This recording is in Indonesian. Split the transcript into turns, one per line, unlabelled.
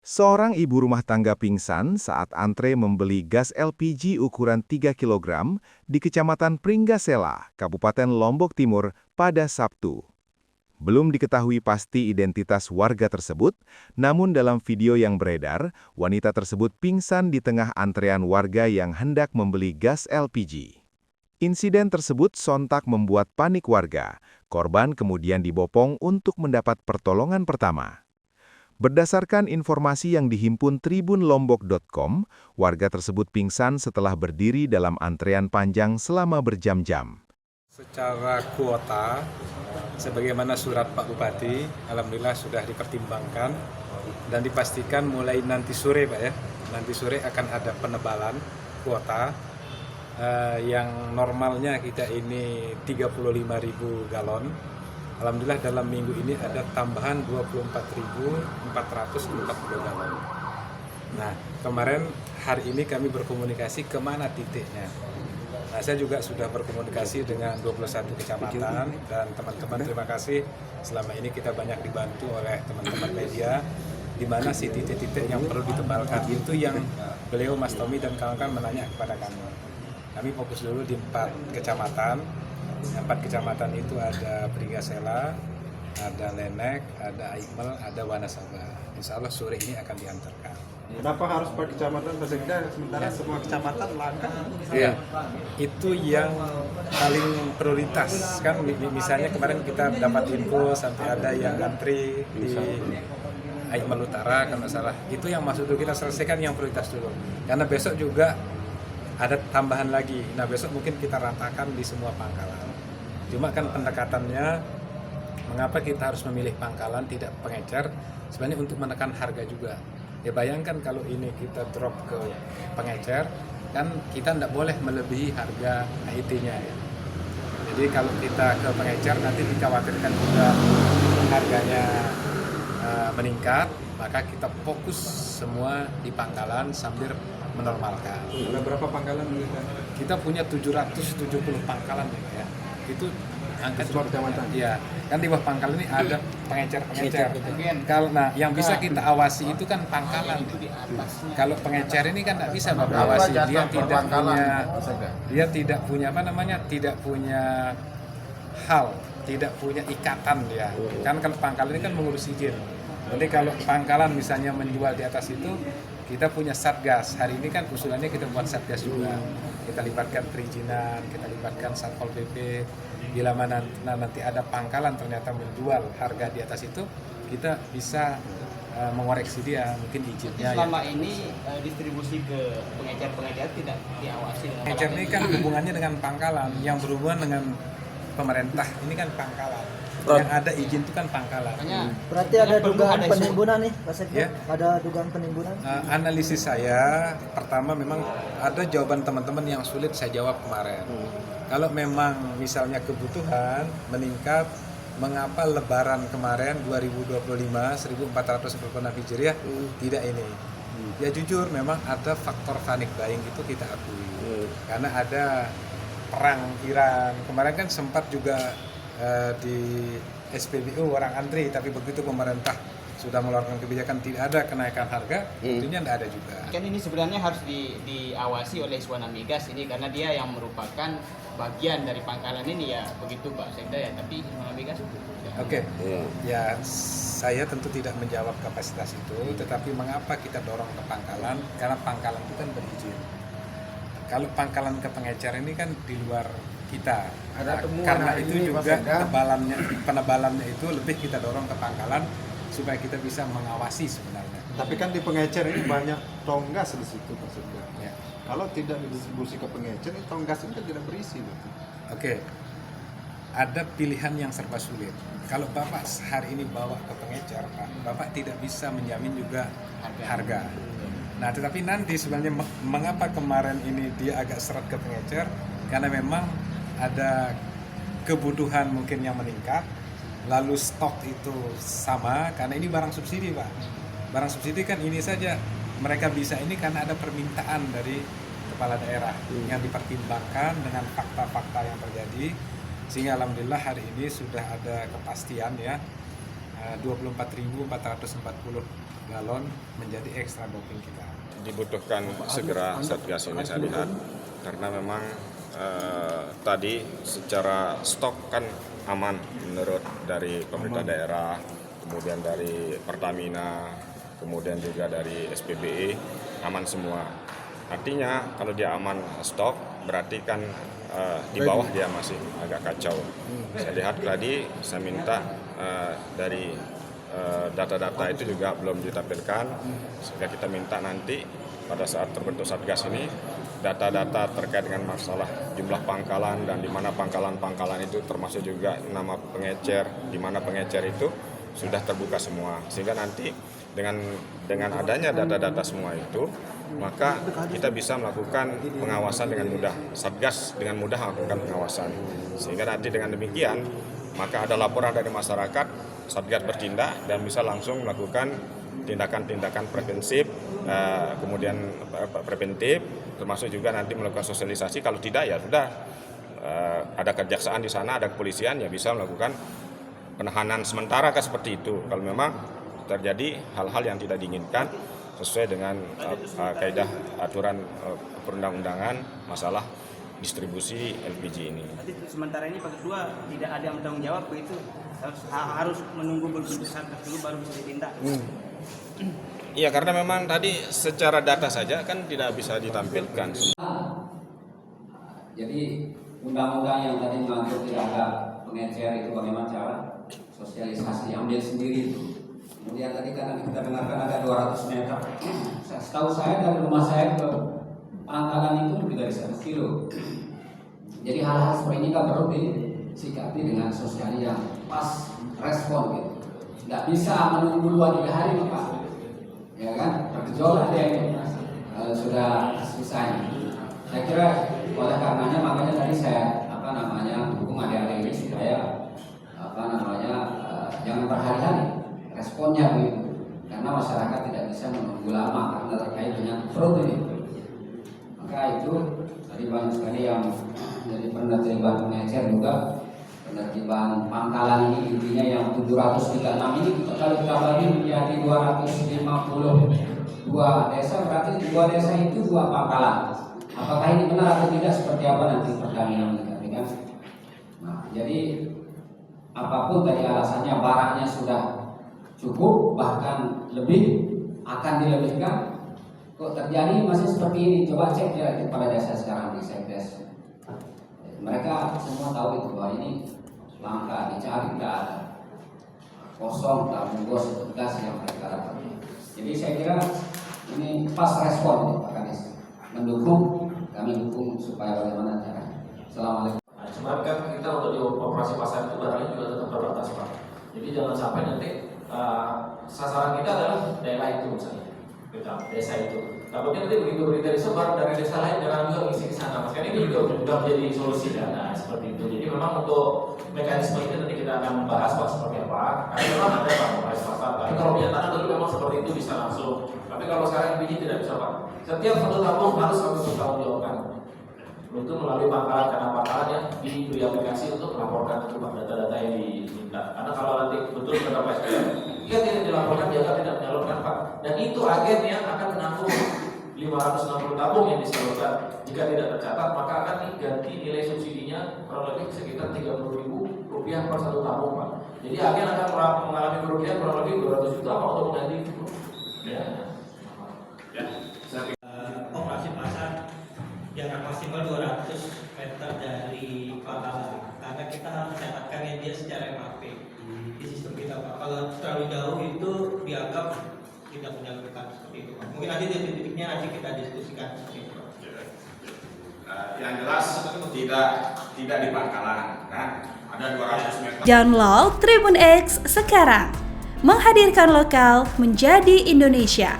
Seorang ibu rumah tangga pingsan saat antre membeli gas LPG ukuran 3 kg di Kecamatan Pringgasela, Kabupaten Lombok Timur pada Sabtu. Belum diketahui pasti identitas warga tersebut, namun dalam video yang beredar, wanita tersebut pingsan di tengah antrean warga yang hendak membeli gas LPG. Insiden tersebut sontak membuat panik warga. Korban kemudian dibopong untuk mendapat pertolongan pertama. Berdasarkan informasi yang dihimpun tribunlombok.com, warga tersebut pingsan setelah berdiri dalam antrean panjang selama berjam-jam.
Secara kuota, sebagaimana surat Pak Bupati, alhamdulillah sudah dipertimbangkan dan dipastikan mulai nanti sore Pak ya, nanti sore akan ada penebalan kuota yang normalnya kita ini 35.000 galon. Alhamdulillah dalam minggu ini ada tambahan 24.440 galon. Nah, kemarin hari ini kami berkomunikasi kemana titiknya. Nah, saya juga sudah berkomunikasi dengan 21 kecamatan dan teman-teman terima kasih selama ini kita banyak dibantu oleh teman-teman media di mana sih titik-titik yang perlu ditebalkan itu yang beliau Mas Tommy dan kawan-kawan menanya kepada kami. Kami fokus dulu di 4 kecamatan. 4 kecamatan itu ada Pringgasela, ada Lenek, ada Aikmel, ada Wanasaba. Insya Allah sore ini akan diantarkan.
Kenapa harus per kecamatan Pak Sekda sementara semua kecamatan langka?
Iya, itu yang paling prioritas kan. Misalnya kemarin kita dapat info sampai ada yang antri di Aikmel Utara kalau nggak salah. Itu yang maksud kita selesaikan yang prioritas dulu. Karena besok juga ada tambahan lagi. Nah besok mungkin kita ratakan di semua pangkalan. Cuma kan pendekatannya, mengapa kita harus memilih pangkalan tidak pengecer? Sebenarnya untuk menekan harga juga. Ya bayangkan kalau ini kita drop ke pengecer, kan kita tidak boleh melebihi harga HIT-nya. Ya. Jadi kalau kita ke pengecer nanti dikhawatirkan juga harganya meningkat, maka kita fokus semua di pangkalan sambil menormalkan.
Ada berapa pangkalan?
Kita punya 770 pangkalan ya. Itu angka
semua kecamatan.
Iya. Kan di bawah pangkalan ini ada pengecer-pengecer. Kalau yang bisa kita awasi itu kan pangkalan. Kalau pengecer ini kan tidak bisa Bapak awasi. Dia tidak punya apa namanya? Tidak punya hal, tidak punya ikatan dia. Kan kalau pangkalan ini kan mengurus izin. Jadi kalau pangkalan misalnya menjual di atas itu, kita punya satgas. Hari ini kan usulannya kita buat satgas juga. Kita libatkan perizinan, kita libatkan Satpol PP. Bila mana nanti ada pangkalan ternyata menjual harga di atas itu, kita bisa mengoreksi dia, mungkin izinnya.
Selama ini distribusi ke pengecer-pengecer tidak diawasi.
Pengecer ini kan hubungannya dengan pangkalan, yang berhubungan dengan pemerintah. Ini kan pangkalan. Yang ada izin itu kan pangkalan.
Berarti ada dugaan penimbunan nih, Pak Sekda?
Ya?
Ada dugaan penimbunan?
Analisis saya, pertama memang ada jawaban teman-teman yang sulit saya jawab kemarin. Kalau memang misalnya kebutuhan meningkat, mengapa Lebaran kemarin 2025 1446 Hijriah tidak ini? Ya jujur memang ada faktor panic buying itu kita akui. Karena ada perang Iran. Kemarin kan sempat juga di SPBU orang antri, tapi begitu pemerintah sudah mengeluarkan kebijakan tidak ada kenaikan harga, tentunya tidak ada juga.
Kan ini sebenarnya harus diawasi oleh Iswana Migas ini karena dia yang merupakan bagian dari pangkalan ini ya begitu Pak Sekda ya, tapi Iswana Migas
Oke. Ya saya tentu tidak menjawab kapasitas itu, tetapi mengapa kita dorong ke pangkalan? Karena pangkalan itu kan berizin. Kalau pangkalan ke pengecer ini kan di luar kita. Karena itu juga penebalannya itu lebih kita dorong ke pangkalan supaya kita bisa mengawasi sebenarnya.
Tapi kan di pengecer ini banyak tonggas di situ Pak Sekda.
Ya.
Kalau tidak didistribusi ke pengecer, ini tonggas ini kan tidak berisi.
Oke. Ada pilihan yang serba sulit. Kalau Bapak hari ini bawa ke pengecer, Pak, Bapak tidak bisa menjamin juga harga. Nah, tetapi nanti sebenarnya mengapa kemarin ini dia agak seret ke pengecer? Karena memang ada kebutuhan mungkin yang meningkat, lalu stok itu sama, karena ini barang subsidi Pak. Barang subsidi kan ini saja, mereka bisa ini karena ada permintaan dari kepala daerah yang dipertimbangkan dengan fakta-fakta yang terjadi, sehingga alhamdulillah hari ini sudah ada kepastian ya, 24.440 galon menjadi ekstra doping kita.
Dibutuhkan segera Satgas ini saya lihat karena memang tadi secara stok kan aman menurut dari pemerintah daerah, kemudian dari Pertamina, kemudian juga dari SPBE, aman semua. Artinya kalau dia aman stok berarti kan di bawah dia masih agak kacau. Saya lihat tadi saya minta dari data-data itu juga belum ditampilkan, sehingga kita minta nanti pada saat terbentuk Satgas ini data-data terkait dengan masalah jumlah pangkalan dan di mana pangkalan-pangkalan itu termasuk juga nama pengecer, di mana pengecer itu sudah terbuka semua, sehingga nanti dengan adanya data-data semua itu maka kita bisa melakukan pengawasan dengan mudah. Satgas dengan mudah melakukan pengawasan, sehingga nanti dengan demikian maka ada laporan dari masyarakat, Satgas bertindak dan bisa langsung melakukan tindakan-tindakan preventif, termasuk juga nanti melakukan sosialisasi. Kalau tidak ya sudah ada kejaksaan di sana, ada kepolisian ya bisa melakukan penahanan sementara seperti itu. Kalau memang terjadi hal-hal yang tidak diinginkan sesuai dengan kaidah aturan perundang-undangan masalah distribusi LPG ini.
Tapi sementara ini Pak Ketua tidak ada yang bertanggung jawab begitu, harus menunggu berbentuk Satgas dulu baru bisa ditindak.
Iya, karena memang tadi secara data saja kan tidak bisa ditampilkan.
Jadi undang-undang yang tadi mengatur tidak ada pengecer itu bagaimana cara sosialisasi ambil sendiri itu. Kemudian tadi kan kita dengarkan ada 200 meter. Setahu saya dari rumah saya ke pangkalan itu lebih dari 1 kilo. Jadi hal-hal seperti ini kan perlu disikapi dengan sosial yang pas, respon gitu. Tidak bisa menunggu 2-3 hari Pak. Ya kan, bergejolak dia itu sudah selesai. Saya kira oleh karenanya makanya tadi saya dukung adik-adik ini supaya jangan berhari-hari responnya begitu, karena masyarakat tidak bisa menunggu lama karena terkait dengan perut ini. Maka itu tadi banyak sekali yang jadi penertiban pengecer juga, penertiban pangkalan ini intinya yang 736 ini kalau kita bagi menjadi 252 desa, berarti 2 desa itu 2 pangkalan. Apakah ini benar atau tidak, seperti apa nanti Pertamina mengatakan. Nah, jadi apapun tadi alasannya, barangnya sudah cukup bahkan lebih, akan dilebihkan, kok terjadi masih seperti ini. Coba cek ya pada desa sekarang di Sekdes, mereka semua tahu itu bahwa ini langka, dicari tidak ada, kosong, tabung bos, gas yang mereka dapat. Jadi saya kira ini pas respon Pak Kades, mendukung, kami dukung supaya bagaimana caranya. Assalamualaikum.
Cuman kan kita untuk di operasi pasar itu barangnya juga tetap terbatas Pak. Jadi jangan sampai nanti sasaran kita adalah daerah itu misalnya, kita desa itu. Takutnya nanti begitu berita disebar dari desa lain, jangan juga ngisi ke sana. Mas kan ini juga menjadi solusi dana seperti itu. Jadi memang untuk mekanisme itu nanti kita akan membahas Pak seperti apa. Karena memang ada Pak operasi pasar. Tapi kalau punya tanah dulu memang seperti itu bisa langsung. Tapi kalau sekarang biji tidak bisa Pak. Setiap 1 tabung harus kami bertanggung jawabkan. Untuk melalui pangkalan, karena pangkalan yang diberi aplikasi untuk melaporkan itu Pak data-data yang diminta. Karena kalau nanti betul berapa SPM, dia tidak dilaporkan, dia tidak menyalurkan Pak. Dan itu agen yang akan menanggung 560 tabung yang disalurkan. Jika tidak tercatat, maka akan diganti nilai subsidinya kurang lebih sekitar Rp30.000 per 1 tabung Pak. Jadi agen akan mengalami kerugian kurang lebih 200 juta Pak untuk mengganti itu. Ya.
Operasi pasar jarak maksimal 200 meter dari pangkalan, karena kita harus mencatatkan yang dia secara MAP di sistem kita Pak. Kalau terlalu jauh itu dianggap tidak menyalurkan seperti itu Pak. Mungkin nanti titik-titiknya nanti kita diskusikan seperti itu Pak.
Yang jelas tidak di pangkalan kan, ada 200 meter.
Download Tribun X sekarang, menghadirkan lokal menjadi Indonesia.